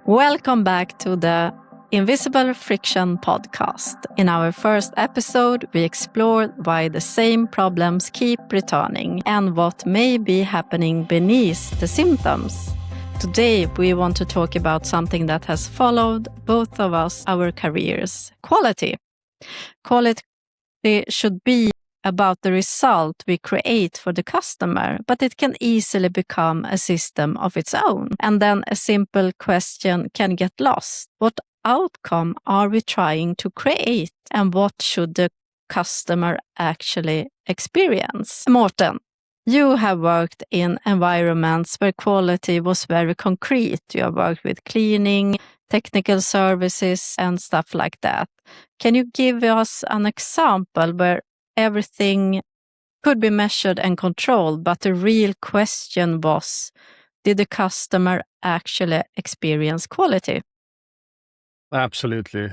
Welcome back to the Invisible Friction podcast. In our first episode, we explored why the same problems keep returning and what may be happening beneath the symptoms. Today, we want to talk about something that has followed both of us our careers: quality. Quality should be about the result we create for the customer, but it can easily become a system of its own. And then a simple question can get lost. What outcome are we trying to create, and what should the customer actually experience? Marten, you have worked in environments where quality was very concrete. You have worked with cleaning, technical services, and stuff like that. Can you give us an example where everything could be measured and controlled, but the real question was, did the customer actually experience quality? Absolutely.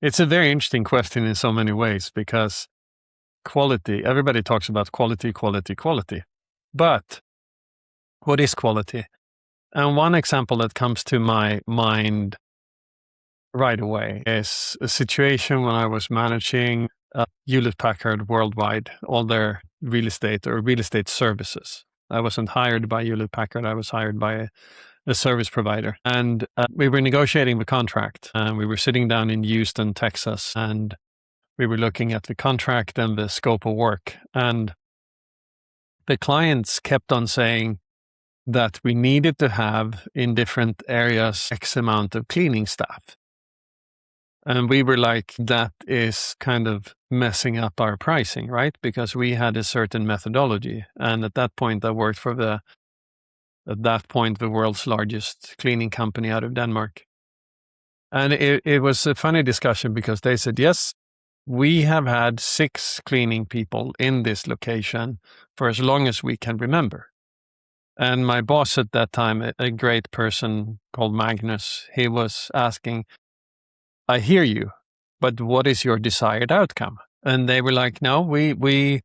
It's a very interesting question in so many ways, because quality, everybody talks about quality. But what is quality? And one example that comes to my mind right away is a situation when I was managing Hewlett Packard worldwide, all their real estate services. I wasn't hired by Hewlett Packard. I was hired by a service provider. And we were negotiating the contract. And we were sitting down in Houston, Texas, and we were looking at the contract and the scope of work. And the clients kept on saying that we needed to have in different areas X amount of cleaning staff. And we were like, that is kind of messing up our pricing, right? Because we had a certain methodology. And at that point, I worked for the world's largest cleaning company out of Denmark. And it was a funny discussion, because they said, yes, we have had 6 cleaning people in this location for as long as we can remember. And my boss at that time, a great person called Magnus, he was asking, I hear you, but what is your desired outcome? And they were like, no, we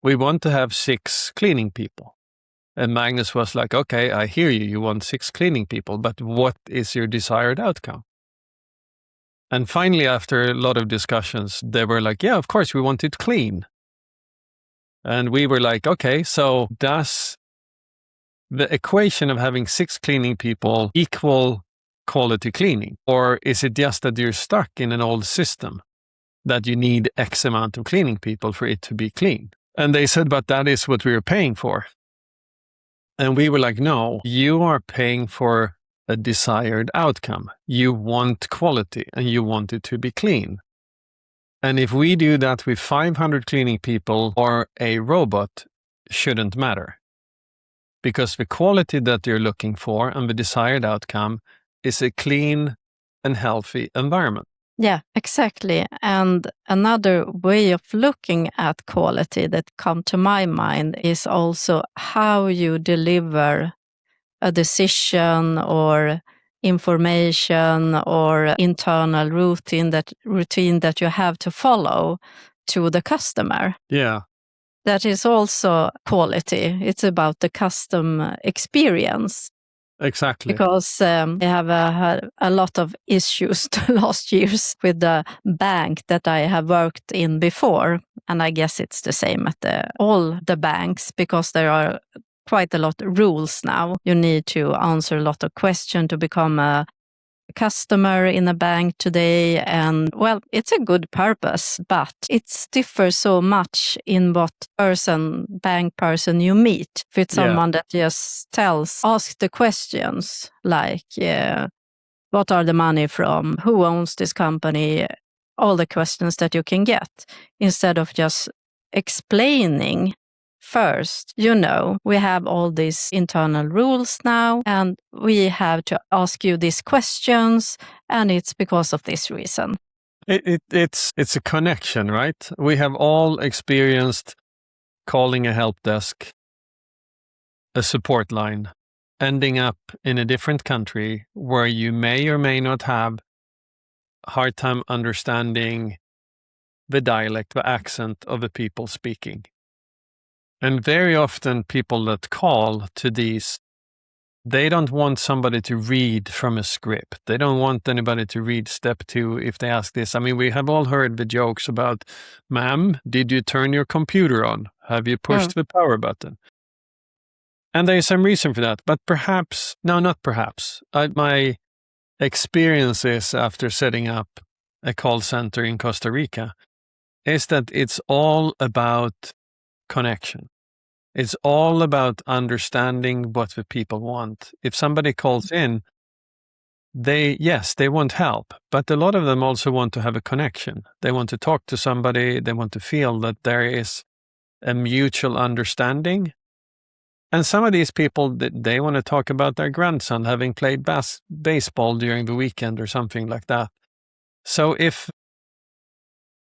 want to have 6 cleaning people. And Magnus was like, okay, I hear you. You want 6 cleaning people, but what is your desired outcome? And finally, after a lot of discussions, they were like, yeah, of course, we want it clean. And we were like, okay, so does the equation of having 6 cleaning people equal quality cleaning? Or is it just that you're stuck in an old system that you need X amount of cleaning people for it to be clean? And they said, but that is what we are paying for. And we were like, no, you are paying for a desired outcome. You want quality and you want it to be clean. And if we do that with 500 cleaning people or a robot, shouldn't matter. Because the quality that you're looking for and the desired outcome is a clean and healthy environment. Yeah, exactly. And another way of looking at quality that come to my mind is also how you deliver a decision or information or internal routine that you have to follow to the customer. Yeah. That is also quality. It's about the custom experience. Exactly. Because I have had a lot of issues the last years with the bank that I have worked in before. And I guess it's the same at all the banks, because there are quite a lot of rules now. You need to answer a lot of questions to become a customer in a bank today. And well, it's a good purpose, but it differs so much in what bank person you meet. If it's someone that just ask the questions like, what are the money from? Who owns this company? All the questions that you can get, instead of just explaining. First, we have all these internal rules now, and we have to ask you these questions, and it's because of this reason. It's a connection, right? We have all experienced calling a help desk, a support line, ending up in a different country where you may or may not have a hard time understanding the dialect, the accent of the people speaking. And very often people that call to these They don't want somebody to read from a script. They don't want anybody to read step 2 if they ask this. I mean, we have all heard the jokes about, ma'am, did you turn your computer on? Have you pushed the power button? And there's some reason for that. But perhaps, no, not perhaps. My experiences after setting up a call center in Costa Rica is that it's all about connection. It's all about understanding what the people want. If somebody calls in, they want help, but a lot of them also want to have a connection. They want to talk to somebody. They want to feel that there is a mutual understanding. And some of these people, they want to talk about their grandson having played baseball during the weekend or something like that. So if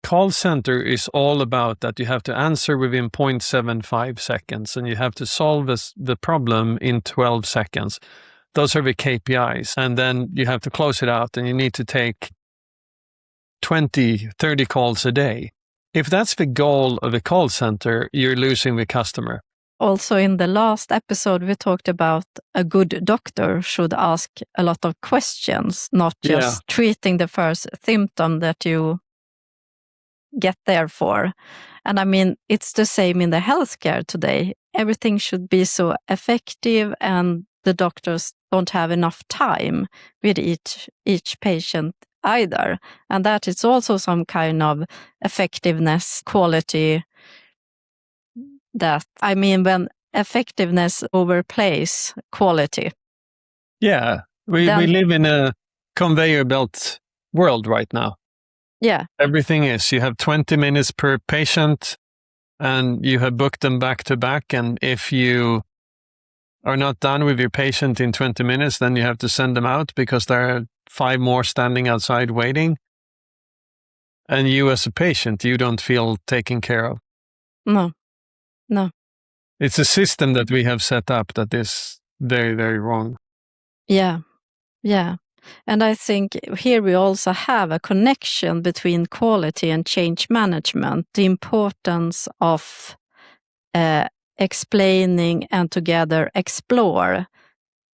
call center is all about that you have to answer within 0.75 seconds and you have to solve the problem in 12 seconds. Those are the KPIs. And then you have to close it out and you need to take 20, 30 calls a day. If that's the goal of a call center, you're losing the customer. Also, in the last episode, we talked about a good doctor should ask a lot of questions, not just treating the first symptom that you get there for. And I mean, it's the same in the healthcare today. Everything should be so effective and the doctors don't have enough time with each patient either. And that is also some kind of effectiveness, quality that, I mean, when effectiveness overplays quality. Yeah, we live in a conveyor belt world right now. Yeah. Everything is, you have 20 minutes per patient and you have booked them back to back. And if you are not done with your patient in 20 minutes, then you have to send them out because there are 5 more standing outside waiting. And you as a patient, you don't feel taken care of. No. It's a system that we have set up that is very, very wrong. Yeah. And I think here we also have a connection between quality and change management, the importance of explaining and together explore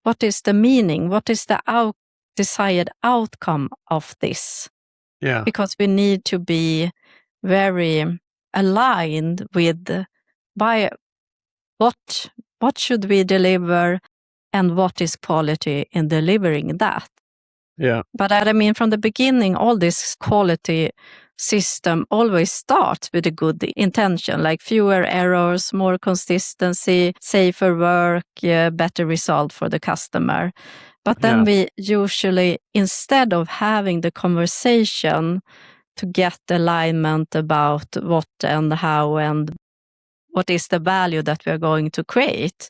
what is the meaning, what is the desired outcome of this. Yeah. Because we need to be very aligned with what should we deliver and what is quality in delivering that. Yeah. But I mean, from the beginning, all this quality system always starts with a good intention, like fewer errors, more consistency, safer work, better result for the customer. But then we usually, instead of having the conversation to get alignment about what and how and what is the value that we are going to create,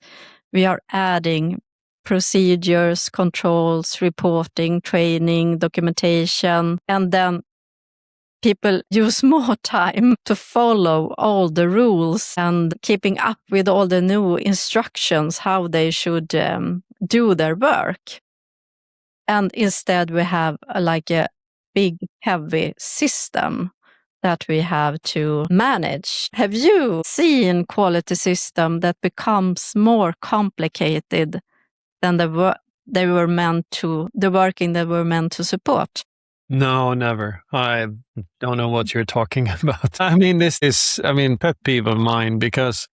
we are adding procedures, controls, reporting, training, documentation, and then people use more time to follow all the rules and keeping up with all the new instructions, how they should do their work. And instead we have like a big, heavy system that we have to manage. Have you seen quality system that becomes more complicated than the working they were meant to support? No, never. I don't know what you're talking about. I mean, this is, pet peeve of mine because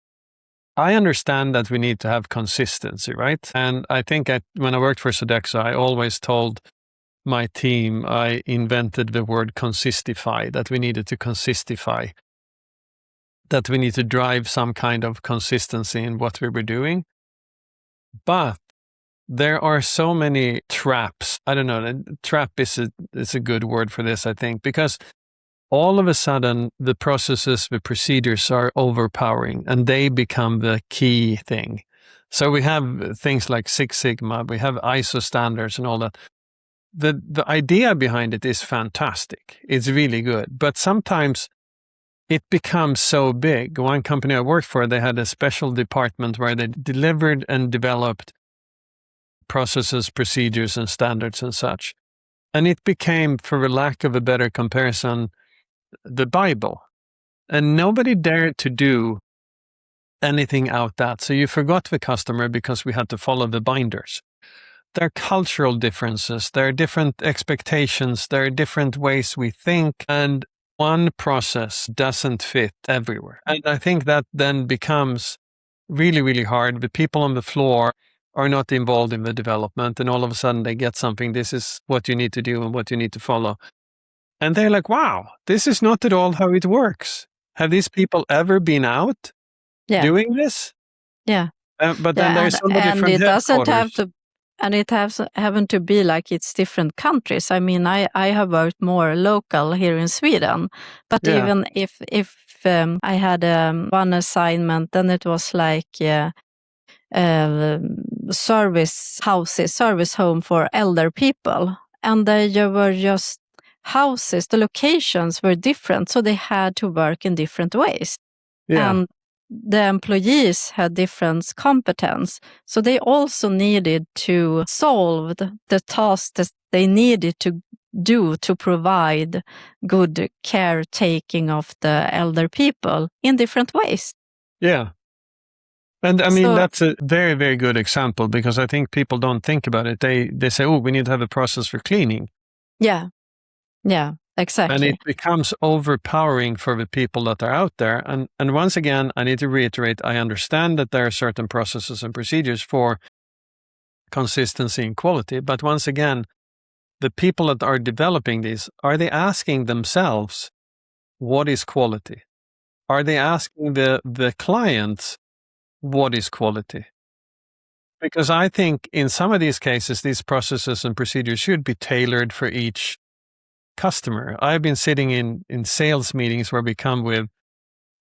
I understand that we need to have consistency, right? And I think when I worked for Sodexo, I always told my team, I invented the word consistify, that we needed to consistify, that we need to drive some kind of consistency in what we were doing. But there are so many traps. I don't know, trap is a good word for this, I think, because all of a sudden the processes, the procedures are overpowering and they become the key thing. So we have things like Six Sigma, we have ISO standards and all that. The idea behind it is fantastic. It's really good. But sometimes it becomes so big. One company I worked for, they had a special department where they delivered and developed processes, procedures, and standards and such. And it became, for the lack of a better comparison, the Bible. And nobody dared to do anything out that. So you forgot the customer because we had to follow the binders. there are cultural differences, there are different expectations, there are different ways we think, and one process doesn't fit everywhere. And I think that then becomes really, really hard. The people on the floor are not involved in the development, and all of a sudden they get something. This is what you need to do and what you need to follow. And they're like, wow, this is not at all how it works. Have these people ever been out doing this? Yeah. But then there's somebody and from it doesn't have headquarters. to, and it haven't to be like it's different countries. I mean, I have worked more local here in Sweden, but Yeah. even if I had one assignment, then it was like service houses, service home for elder people, and they were just houses. The locations were different, so they had to work in different ways. Yeah. And the employees had different competence, so they also needed to solve the tasks that they needed to do to provide good caretaking of the elder people in different ways. Yeah. And I mean, So- that's a very, very good example, because I think people don't think about it. They say, oh, we need to have a process for cleaning. Yeah, exactly. And it becomes overpowering for the people that are out there. And once again, I need to reiterate, I understand that there are certain processes and procedures for consistency and quality. But once again, the people that are developing these, are they asking themselves, what is quality? Are they asking the clients, what is quality? Because I think in some of these cases, these processes and procedures should be tailored for each customer. I've been sitting in sales meetings where we come with,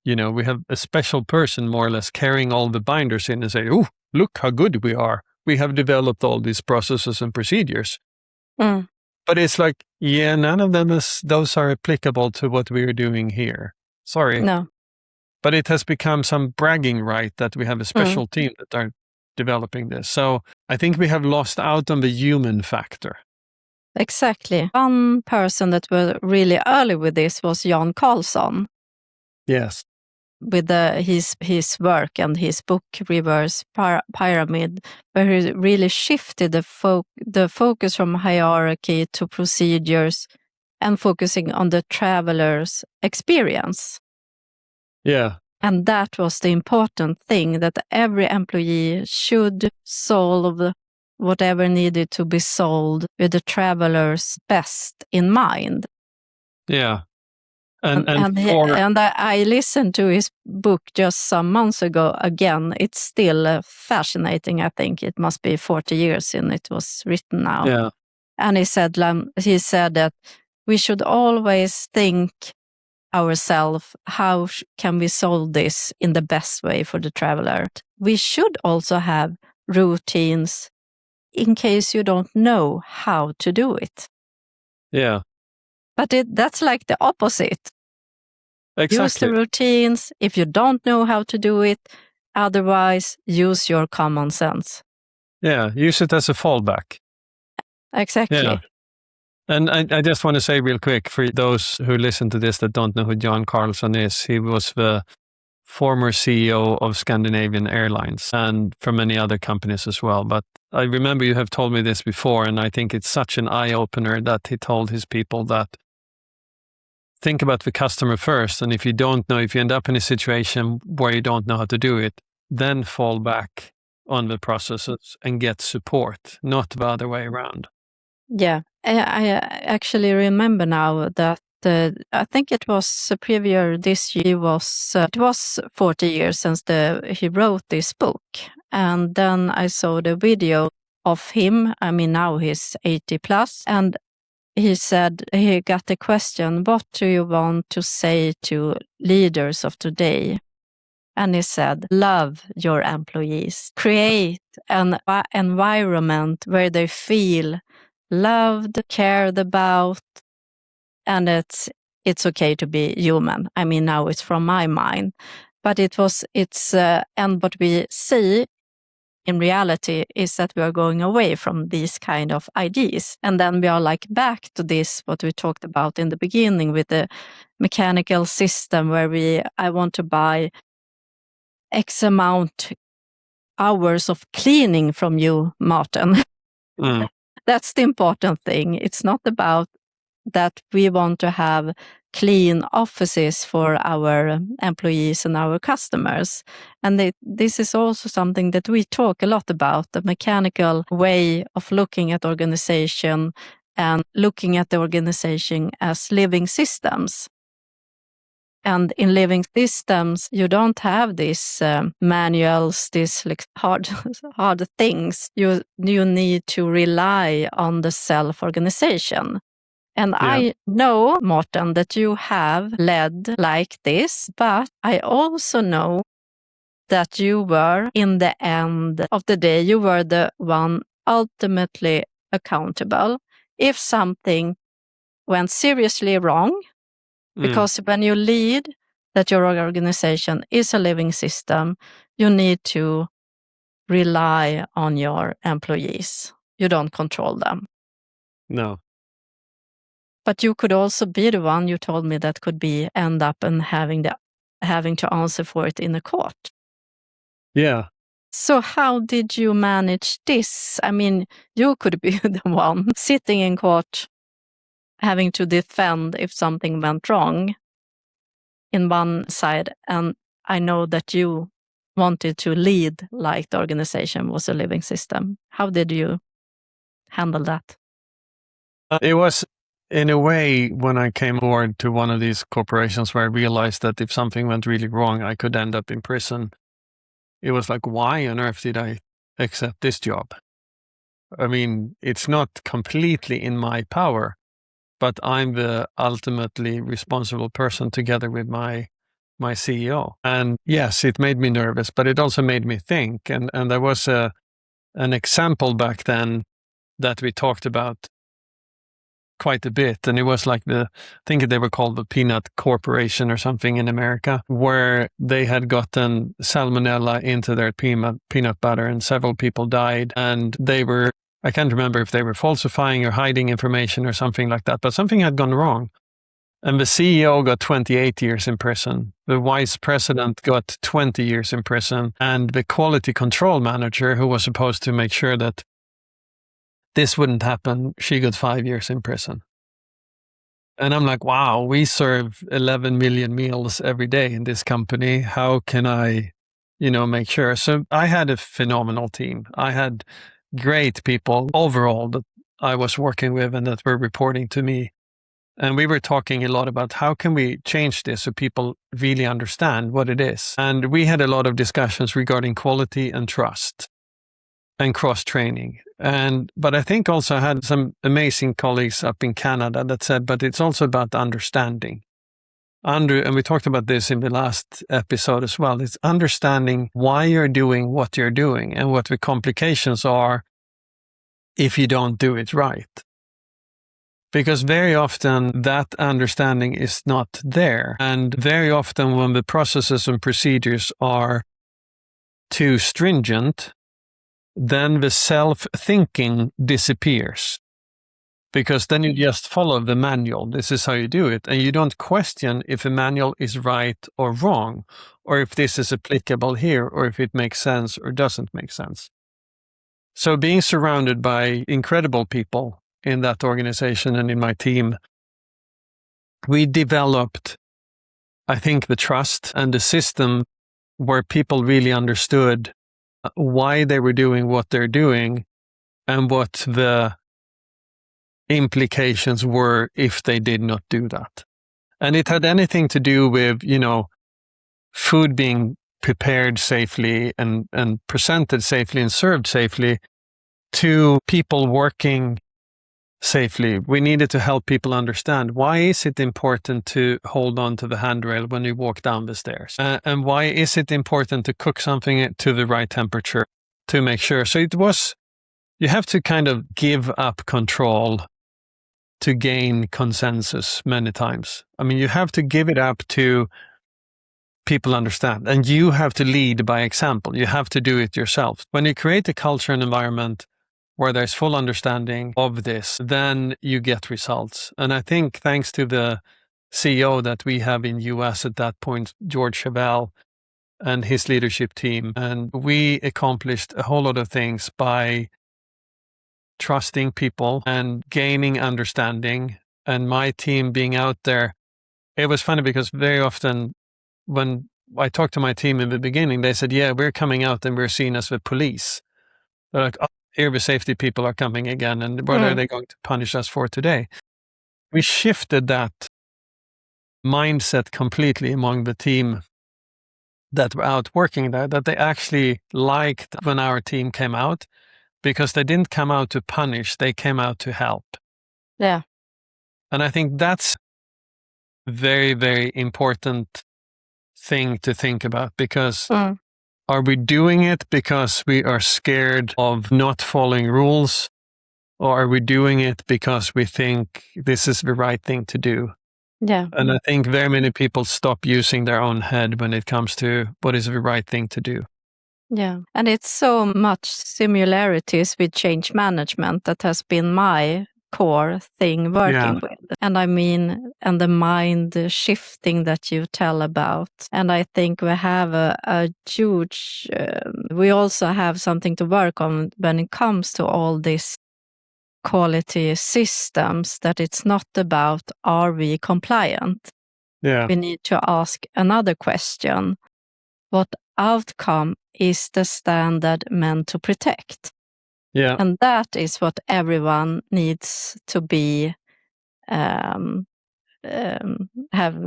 we have a special person more or less carrying all the binders in and say, oh, look how good we are. We have developed all these processes and procedures. Mm. But it's like, yeah, none of those are applicable to what we are doing here. Sorry. No. But it has become some bragging right that we have a special team that are developing this. So I think we have lost out on the human factor. Exactly. One person that was really early with this was Jan Karlsson. Yes. With his work and his book Reverse Pyramid, where he really shifted the focus from hierarchy to procedures and focusing on the traveler's experience. Yeah. And that was the important thing, that every employee should solve whatever needed to be solved with the traveler's best in mind. Yeah. And I listened to his book just some months ago again. It's still fascinating. I think it must be 40 years since it was written now. Yeah. And he said that we should always think ourselves, how can we solve this in the best way for the traveler? We should also have routines in case you don't know how to do it. Yeah. But that's like the opposite. Exactly. Use the routines if you don't know how to do it. Otherwise, use your common sense. Yeah, use it as a fallback. Exactly. Yeah. And I just want to say real quick, for those who listen to this that don't know who Jan Karlsson is, he was the former CEO of Scandinavian Airlines and for many other companies as well. But I remember you have told me this before, and I think it's such an eye-opener that he told his people that think about the customer first. And if you end up in a situation where you don't know how to do it, then fall back on the processes and get support, not the other way around. Yeah, I actually remember now that I think it was previous this year, it was 40 years since he wrote this book. And then I saw the video of him. I mean, now he's 80 plus. And he said, he got the question, what do you want to say to leaders of today? And he said, love your employees. Create an environment where they feel loved, cared about, and it's okay to be human. I mean, now it's from my mind, but and what we see in reality is that we are going away from these kind of ideas. And then we are like back to this, what we talked about in the beginning with the mechanical system where I want to buy X amount hours of cleaning from you, Martin. Mm. That's the important thing. It's not about that we want to have clean offices for our employees and our customers. And this is also something that we talk a lot about, the mechanical way of looking at organization and looking at the organization as living systems. And in living systems, you don't have these manuals, these like hard things. You need to rely on the self-organization. And Yeah. I know, Martin, that you have led like this, but I also know that you were, in the end of the day, you were the one ultimately accountable if something went seriously wrong. Because when you lead that your organization is a living system, you need to rely on your employees. You don't control them. No. But you could also be the one, you told me, that could be end up and having to answer for it in a court. Yeah. So how did you manage this? I mean, you could be the one sitting in court having to defend if something went wrong in one side, and I know that you wanted to lead like the organization was a living system. How did you handle that? It was, in a way, when I came aboard to one of these corporations where I realized that if something went really wrong, I could end up in prison. It was like, why on earth did I accept this job? I mean, it's not completely in my power, but I'm the ultimately responsible person together with my CEO. And yes, it made me nervous, but it also made me think. And there was an example back then that we talked about quite a bit. And it was like I think they were called the Peanut Corporation or something in America, where they had gotten salmonella into their peanut butter and several people died. And I can't remember if they were falsifying or hiding information or something like that, but something had gone wrong. And the CEO got 28 years in prison. The vice president got 20 years in prison. And the quality control manager, who was supposed to make sure that this wouldn't happen, she got 5 years in prison. And I'm like, wow, we serve 11 million meals every day in this company. How can I, make sure? So I had a phenomenal team. I had great people overall that I was working with and that were reporting to me. And we were talking a lot about how can we change this so people really understand what it is. And we had a lot of discussions regarding quality and trust and cross-training. But I think also I had some amazing colleagues up in Canada that said, but it's also about understanding. And we talked about this in the last episode as well. It's understanding why you're doing what you're doing and what the complications are if you don't do it right. Because very often that understanding is not there. And very often when the processes and procedures are too stringent, then the self-thinking disappears. Because then you just follow the manual. This is how you do it. And you don't question if the manual is right or wrong, or if this is applicable here, or if it makes sense or doesn't make sense. So being surrounded by incredible people in that organization and in my team, we developed, I think, the trust and the system where people really understood why they were doing what they're doing and what the implications were if they did not do that. And it had anything to do with, food being prepared safely and presented safely and served safely to people working safely. We needed to help people understand, why is it important to hold on to the handrail when you walk down the stairs? And why is it important to cook something to the right temperature to make sure? So you have to kind of give up control to gain consensus many times. I mean, you have to give it up to people understand, and you have to lead by example. You have to do it yourself. When you create a culture and environment where there's full understanding of this, then you get results. And I think thanks to the CEO that we have in US at that point, George Chevelle, and his leadership team, and we accomplished a whole lot of things by trusting people and gaining understanding, and my team being out there. It was funny because very often when I talked to my team in the beginning, they said, yeah, we're coming out and we're seen as the police. They're like, oh, here the safety people are coming again, and what are they going to punish us for today? We shifted that mindset completely among the team that were out working there, that they actually liked when our team came out, because they didn't come out to punish, they came out to help. Yeah. And I think that's very, very important thing to think about, because are we doing it because we are scared of not following rules, or are we doing it because we think this is the right thing to do? Yeah. And I think very many people stop using their own head when it comes to what is the right thing to do. Yeah. And it's so much similarities with change management that has been my core thing working with. And I mean, and the mind shifting that you tell about. And I think we have a huge, we also have something to work on when it comes to all this quality systems, that it's not about, are we compliant? Yeah. We need to ask another question. What outcome is the standard meant to protect? Yeah. And that is what everyone needs to be, have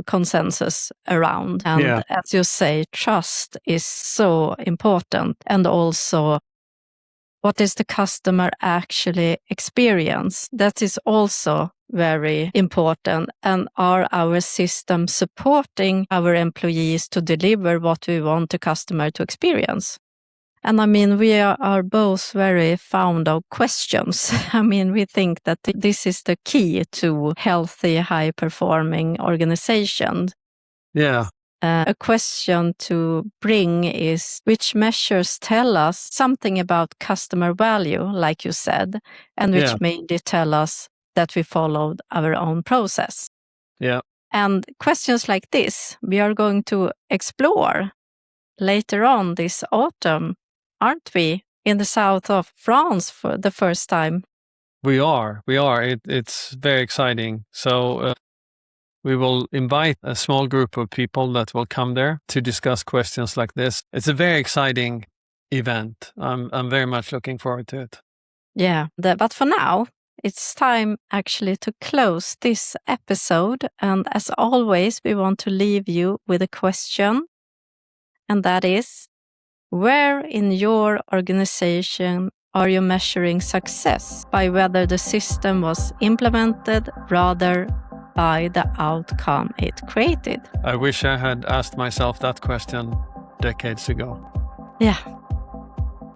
consensus around. And as you say, trust is so important. And also, what is the customer actually experience? That is also very important. And are our systems supporting our employees to deliver what we want the customer to experience? And I mean, we are both very fond of questions. I mean, we think that this is the key to healthy, high-performing organizations. Yeah. A question to bring is, which measures tell us something about customer value, like you said, and which mainly tell us that we followed our own process. Yeah. And questions like this, we are going to explore later on this autumn, aren't we, in the south of France for the first time? We are. It's very exciting. So we will invite a small group of people that will come there to discuss questions like this. It's a very exciting event. I'm very much looking forward to it. Yeah, but for now, it's time actually to close this episode. And as always, we want to leave you with a question. And that is, where in your organization are you measuring success by whether the system was implemented rather by the outcome it created? I wish I had asked myself that question decades ago. Yeah.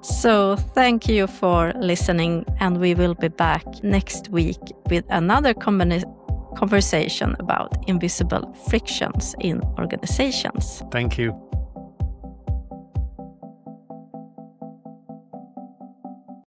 So thank you for listening, and we will be back next week with another conversation about invisible frictions in organizations. Thank you.